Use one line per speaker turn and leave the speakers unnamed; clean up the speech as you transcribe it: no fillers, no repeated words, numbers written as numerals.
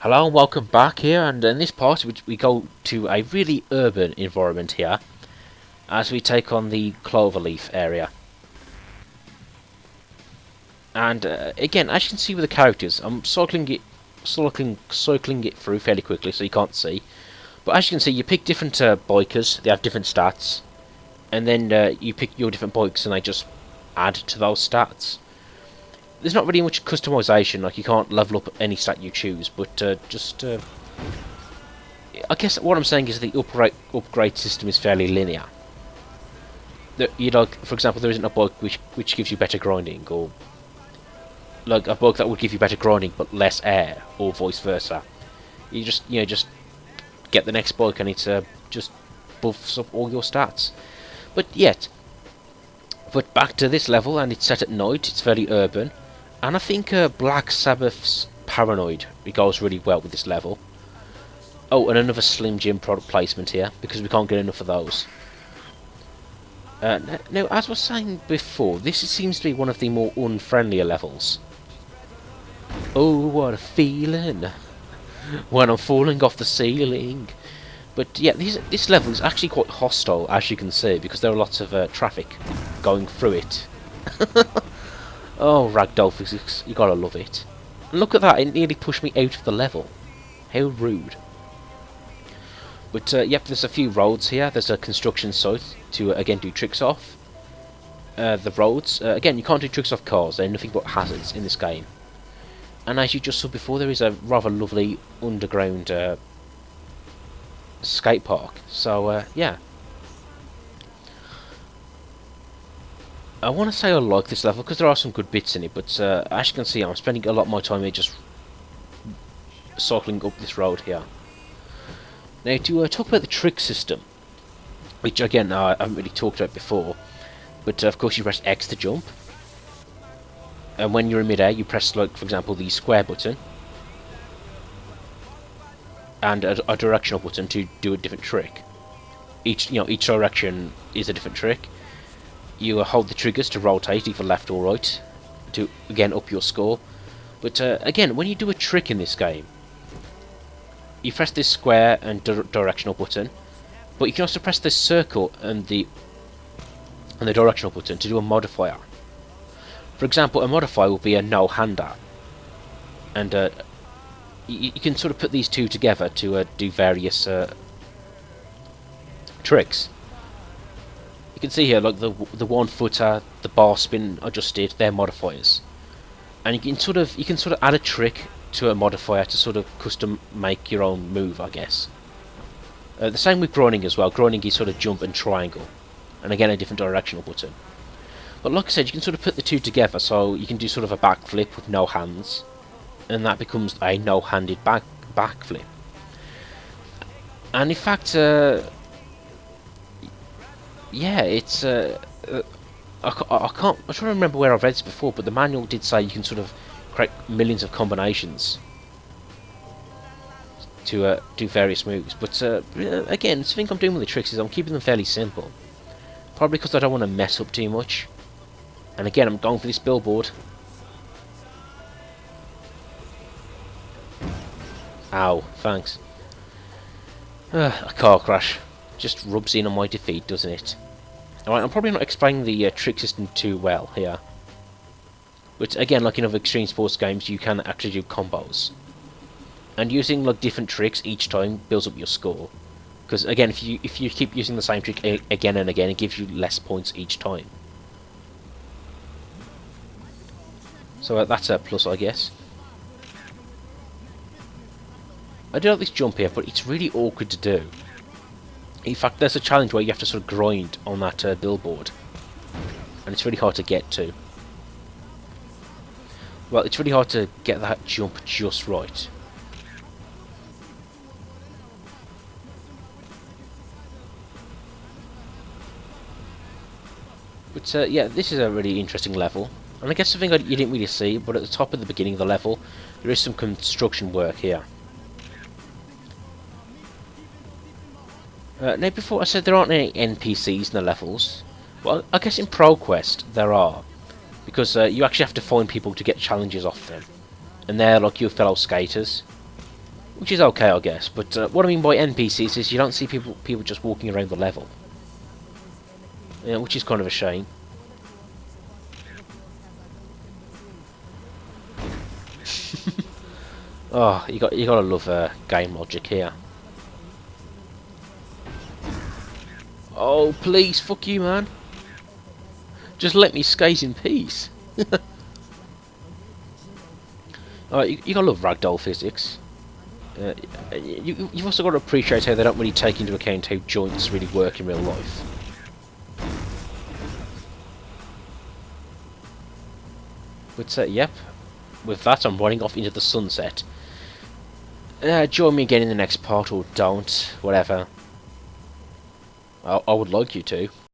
Hello and welcome back here, and in this part we go to a really urban environment here as we take on the Cloverleaf area. And again, as you can see with the characters, I'm cycling it through fairly quickly so you can't see. But as you can see, you pick different bikers, they have different stats, and then you pick your different bikes and they just add to those stats. There's not really much customization, like you can't level up any stat you choose, but I guess what I'm saying is the upgrade system is fairly linear. For example, there isn't a bike which gives you better grinding, or like a bike that would give you better grinding but less air, or vice versa. You just get the next bike and it just buffs up all your stats. But back to this level, and it's set at night. It's very urban. And I think Black Sabbath's Paranoid, it goes really well with this level. Oh, and another Slim Jim product placement here, because we can't get enough of those. Now, as I was saying before, this seems to be one of the more unfriendlier levels. Oh, what a feeling when I'm falling off the ceiling. But yeah, this level is actually quite hostile, as you can see, because there are lots of traffic going through it. Oh, ragdoll physics, you gotta love it. And look at that, it nearly pushed me out of the level. How rude. But yep, there's a few roads here. There's a construction site to again do tricks off. The roads, again, you can't do tricks off cars, they're nothing but hazards in this game. And as you just saw before, there is a rather lovely underground skate park. So yeah. I want to say I like this level because there are some good bits in it, but as you can see, I'm spending a lot of my time here just cycling up this road here. Now, to talk about the trick system, which again I haven't really talked about before, but of course you press X to jump, and when you're in midair, you press, like, for example, the square button and a directional button to do a different trick. Each direction is a different trick. You hold the triggers to rotate either left or right to again up your score. But again, when you do a trick in this game, you press this square and directional button, but you can also press this circle and the directional button to do a modifier. For example, a modifier will be a no-hander, and you can sort of put these two together to do various tricks. You can see here, like the 1-footer, the bar spin I just did, they're modifiers, and you can sort of add a trick to a modifier to sort of custom make your own move, I guess. The same with grinding as well. Grinding is sort of jump and triangle, and again a different directional button. But like I said, you can sort of put the two together, so you can do sort of a backflip with no hands, and that becomes a no-handed backflip. And in fact, yeah, it's I'm trying to remember where I've read this before, but the manual did say you can sort of create millions of combinations to do various moves. But again, the thing I'm doing with the tricks is I'm keeping them fairly simple, probably because I don't want to mess up too much. And again, I'm going for this billboard. Ow, thanks. A car crash just rubs in on my defeat, doesn't it? Alright, I'm probably not explaining the trick system too well here. But again, like in other extreme sports games, you can actually do combos. And using like different tricks each time builds up your score. Because again, if you keep using the same trick again and again, it gives you less points each time. So that's a plus, I guess. I do like this jump here, but it's really awkward to do. In fact, there's a challenge where you have to sort of grind on that billboard, and it's really hard to get to. Well, it's really hard to get that jump just right. But yeah, this is a really interesting level, and I guess something you didn't really see, but at the top of the beginning of the level, there is some construction work here. Now, before I said there aren't any NPCs in the levels. Well, I guess in ProQuest there are, because you actually have to find people to get challenges off them, and they're like your fellow skaters. which is okay, I guess. But what I mean by NPCs is you don't see people just walking around the level, yeah, which is kind of a shame. Oh, you gotta love game logic here. Oh, please, fuck you, man. Just let me skate in peace. Alright, you gotta love ragdoll physics. You've also got to appreciate how they don't really take into account how joints really work in real life. But yep, with that I'm riding off into the sunset. Join me again in the next part, or don't, whatever. I would like you to.